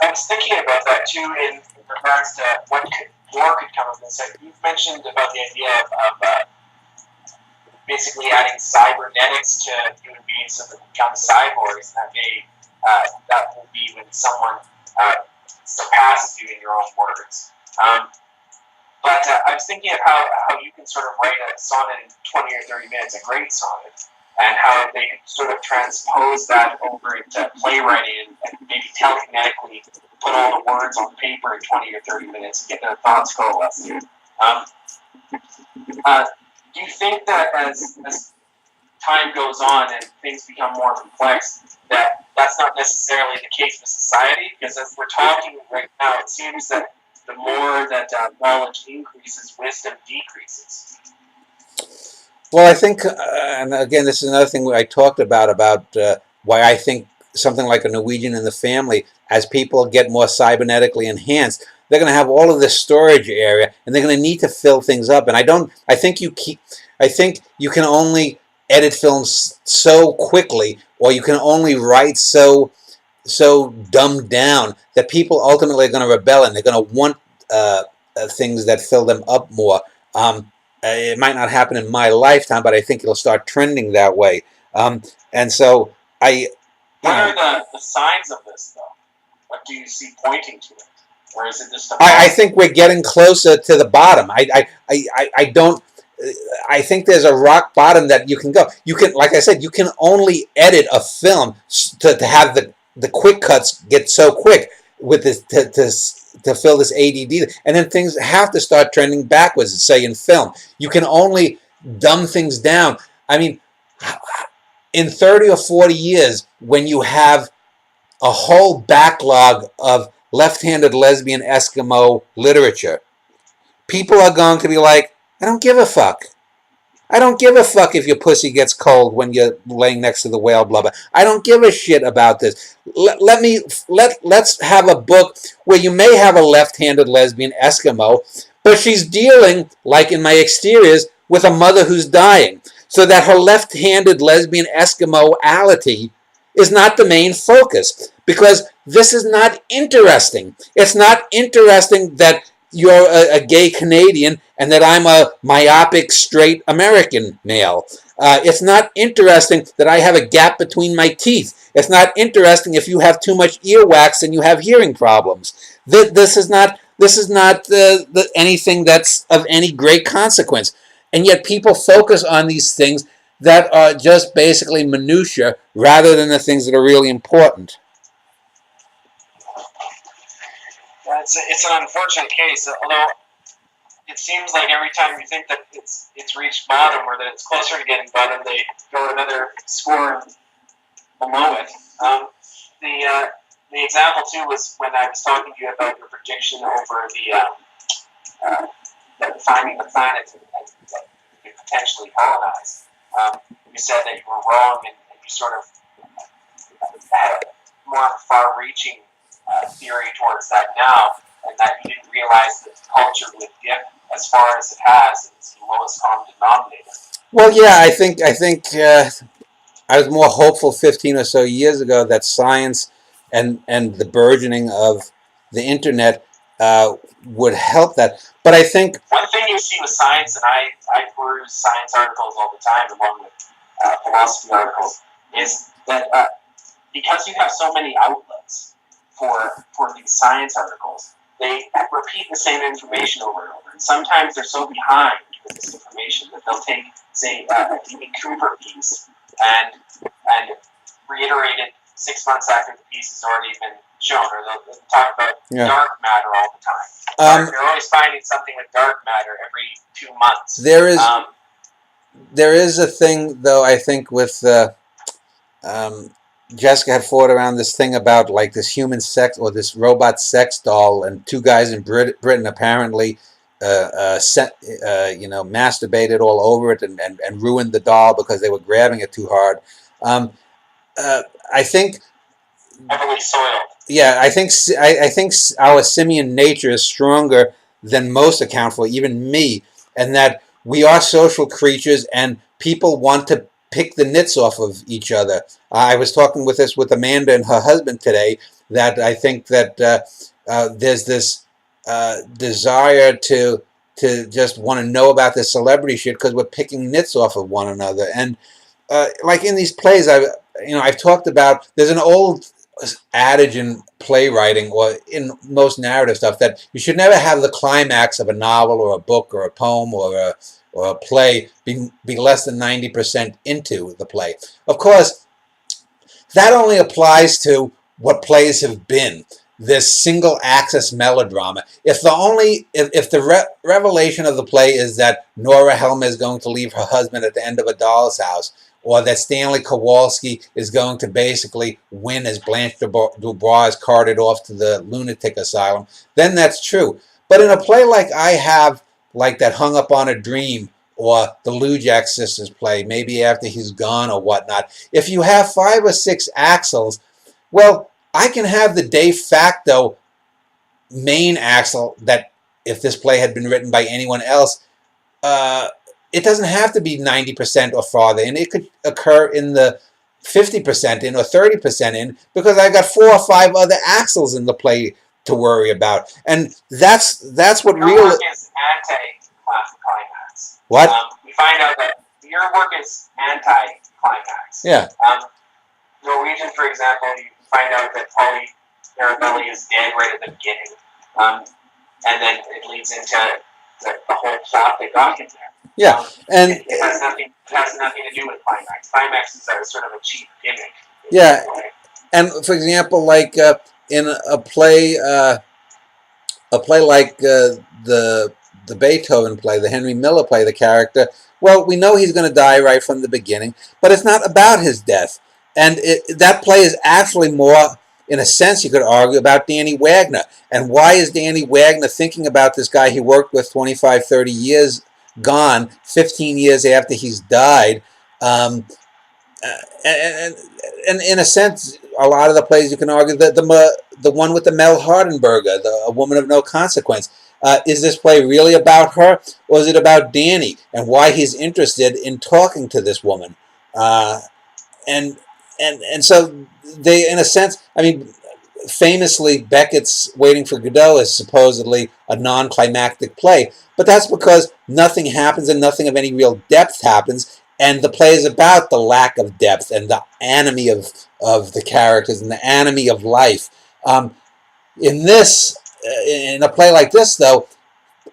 I was thinking about that too in regards to what more could come of this. You've mentioned about the idea of basically adding cybernetics to human beings so that they become cyborgs, and that will be when someone surpasses you in your own words. But I was thinking of how you can sort of write a sonnet in 20 or 30 minutes, a great sonnet, and how they could sort of transpose that over into playwriting and maybe telekinetically put all the words on paper in 20 or 30 minutes and get their thoughts coalesced. Do you think that as time goes on and things become more complex, that's not necessarily the case with society? Because as we're talking right now, it seems that the more that knowledge increases, wisdom decreases. Well, I think, and again, this is another thing I talked about why I think something like a Norwegian in the family, as people get more cybernetically enhanced, they're going to have all of this storage area, and they're going to need to fill things up. And I think you can only edit films so quickly, or you can only write so dumbed down that people ultimately are going to rebel, and they're going to want things that fill them up more. It might not happen in my lifetime, but I think it'll start trending that way. And so What are the signs of this, though? What do you see pointing to it? Or is it just I think we're getting closer to the bottom. I think there's a rock bottom that you can go. You can, like I said, you can only edit a film to have the quick cuts get so quick with this to fill this ADD, and then things have to start trending backwards. Say in film, you can only dumb things down. I mean, in 30 or 40 years, when you have a whole backlog of left-handed lesbian Eskimo literature, people are going to be like, I don't give a fuck. I don't give a fuck if your pussy gets cold when you're laying next to the whale blubber. I don't give a shit about this. Let's have a book where you may have a left-handed lesbian Eskimo, but she's dealing, like in my exteriors, with a mother who's dying, so that her left-handed lesbian Eskimo-ality is not the main focus, because this is not interesting. It's not interesting that you're a gay Canadian and that I'm a myopic straight American male. It's not interesting that I have a gap between my teeth. It's not interesting if you have too much earwax and you have hearing problems. This is not anything that's of any great consequence. And yet people focus on these things that are just basically minutia rather than the things that are really important. It's an unfortunate case, although it seems like every time you think that it's reached bottom or that it's closer to getting bottom, they go another score below it. The example too was when I was talking to you about your prediction over the finding the planet and you could potentially colonize. You said that you were wrong and you sort of had more far-reaching theory towards that now, and that you didn't realize that culture would dip as far as it has, and it's the lowest common denominator. Well, yeah, I think I was more hopeful 15 or so years ago that science and the burgeoning of the internet would help that. But I think one thing you see with science, and I peruse science articles all the time, along with philosophy articles, is that because you have so many outlets for these science articles, they repeat the same information over and over. And sometimes they're so behind with this information that they'll take, say, a D.B. Cooper piece and reiterate it 6 months after the piece has already been shown, or they'll talk about dark matter all the time. They're always finding something with dark matter every 2 months. There is a thing, though, I think, with Jessica had fought around this thing about like this human sex or this robot sex doll, and two guys in Britain apparently masturbated all over it and ruined the doll because they were grabbing it too hard. I think heavily soiled. Yeah, I think our simian nature is stronger than most account for, even me, and that we are social creatures and people want to pick the nits off of each other. I was talking with Amanda and her husband today, that I think that there's this desire to just want to know about this celebrity shit because we're picking nits off of one another. And like in these plays, I've talked about. There's an old adage in playwriting or in most narrative stuff that you should never have the climax of a novel or a book or a poem or a play be less than 90% into the play. Of course, that only applies to what plays have been. This single axis melodrama. If the revelation of the play is that Nora Helmer is going to leave her husband at the end of A Doll's House, or that Stanley Kowalski is going to basically win as Blanche Dubois is carted off to the lunatic asylum, then that's true. But in a play like I have, like that Hung Up on a Dream, or the Lujack sisters play, maybe After He's Gone or whatnot, if you have 5 or 6 axles, well, I can have the de facto main axle that if this play had been written by anyone else, it doesn't have to be 90% or farther, and it could occur in the 50% in or 30% in because I got 4 or 5 other axles in the play to worry about, and that's what your real work is anti-climax. What? We find out that your work is anti-climax. Yeah. Norwegian, for example, you find out that Polly Arabelli is dead right at the beginning, and then it leads into the whole plot that got him there. Yeah, and it has nothing to do with climax. Climaxes are sort of a cheap gimmick. Yeah, and for example, like in a play like the Beethoven play, the Henry Miller play, the character, well, we know he's going to die right from the beginning, but it's not about his death. And that play is actually more, in a sense, you could argue, about Danny Wagner. And why is Danny Wagner thinking about this guy he worked with 25, 30 years gone, 15 years after he's died? And in a sense, a lot of the plays you can argue that the one with the Mel Hardenberger, A Woman of No Consequence, is this play really about her, or is it about Danny and why he's interested in talking to this woman? And so they, in a sense, I mean, famously, Beckett's Waiting for Godot is supposedly a non-climactic play, but that's because nothing happens and nothing of any real depth happens, and the play is about the lack of depth and the anomie of the characters and the anomie of life. In a play like this, though,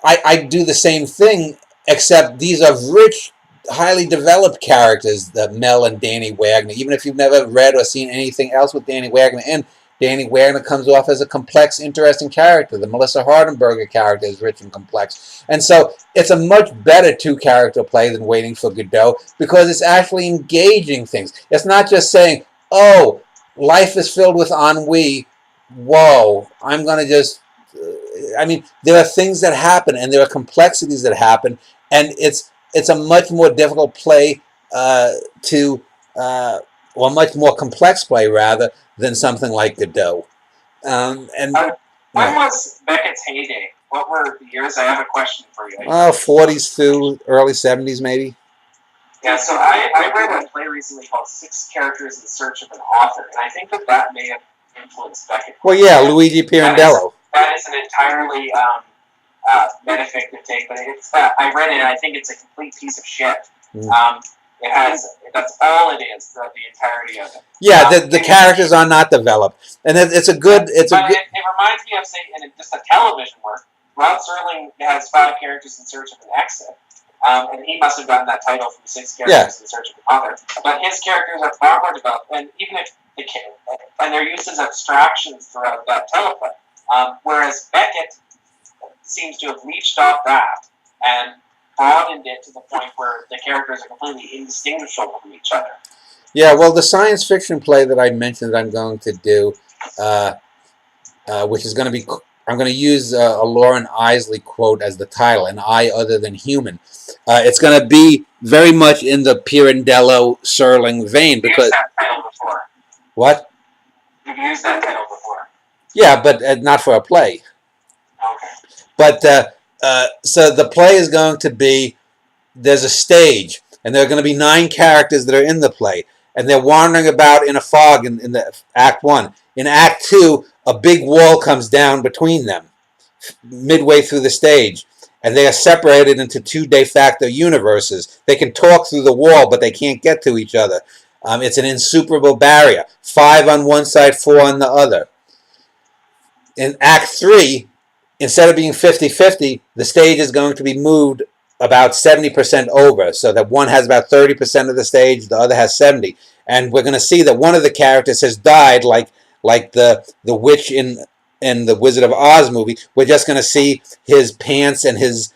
I do the same thing, except these are rich, highly developed characters, the Mel and Danny Wagner. Even if you've never read or seen anything else with Danny Wagner, and Danny Wagner comes off as a complex, interesting character. The Melissa Hardenberger character is rich and complex. And so it's a much better two-character play than Waiting for Godot because it's actually engaging things. It's not just saying, oh, life is filled with ennui. Whoa, I'm going to just... I mean, there are things that happen and there are complexities that happen, and it's a much more difficult play or much more complex play, rather, than something like Godot. When was Beckett's heyday? What were the years? I have a question for you. 40s through early 70s, maybe. Yeah, so I read a play recently called 6 Characters in Search of an Author, and I think that may have influenced Beckett. Well, yeah, Luigi Pirandello. That is an entirely metafictive take, but I read it, and I think it's a complete piece of shit. That's all it is throughout the entirety of it. Yeah, the characters are not developed, and it's a good. It reminds me of, say, in just a television work. Rod Serling has 5 characters in search of an exit, and he must have gotten that title from 6 characters in search of an author. But his characters are far more developed, and even if and they're used as abstractions throughout that teleplay. Whereas Beckett seems to have leached off that and broadened it to the point where the characters are completely indistinguishable from each other. Yeah, well, the science fiction play that I mentioned that I'm going to do, which is going to be, I'm going to use a Lauren Isley quote as the title, An Eye Other Than Human. It's going to be very much in the Pirandello Serling vein. Because used that title before. What? You've used that title before. Yeah, but not for a play. Okay. But so the play is going to be, there's a stage, and there are going to be 9 characters that are in the play. and they're wandering about in a fog in the Act 1. In Act 2, a big wall comes down between them midway through the stage, and they are separated into two de facto universes. They can talk through the wall, but they can't get to each other. It's an insuperable barrier. 5 on one side, 4 on the other. In Act 3, instead of being 50-50, the stage is going to be moved about 70% over, so that one has about 30% of the stage, the other has 70. And we're going to see that one of the characters has died, like the witch in the Wizard of Oz movie. We're just going to see his pants and his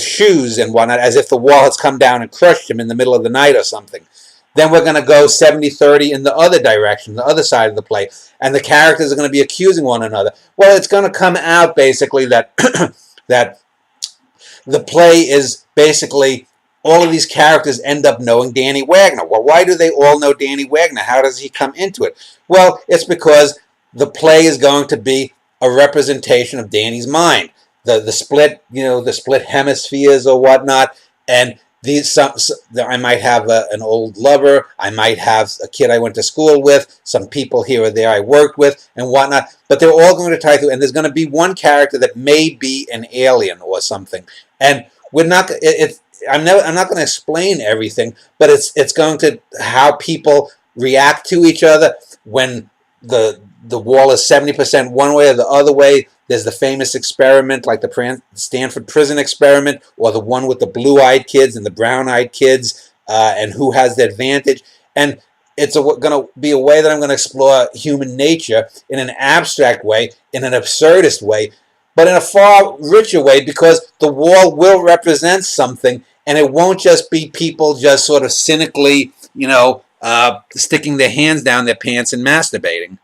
shoes and whatnot, as if the wall has come down and crushed him in the middle of the night or something. Then we're going to go 70-30 in the other direction, the other side of the play, and the characters are going to be accusing one another. Well, it's going to come out basically that that the play is basically all of these characters end up knowing Danny Wagner. Well, why do they all know Danny Wagner? How does he come into it? Well, it's because the play is going to be a representation of Danny's mind, the split, the split hemispheres or whatnot, and I might have an old lover, I might have a kid I went to school with, some people here or there I worked with, and whatnot, but they're all going to tie through, and there's going to be one character that may be an alien or something, and we're not. I'm not going to explain everything, but it's going to how people react to each other when the wall is 70% one way or the other way. There's the famous experiment, like the Stanford prison experiment, or the one with the blue-eyed kids and the brown-eyed kids, and who has the advantage. And it's going to be a way that I'm going to explore human nature in an abstract way, in an absurdist way, but in a far richer way, because the wall will represent something, and it won't just be people just sort of cynically, sticking their hands down their pants and masturbating.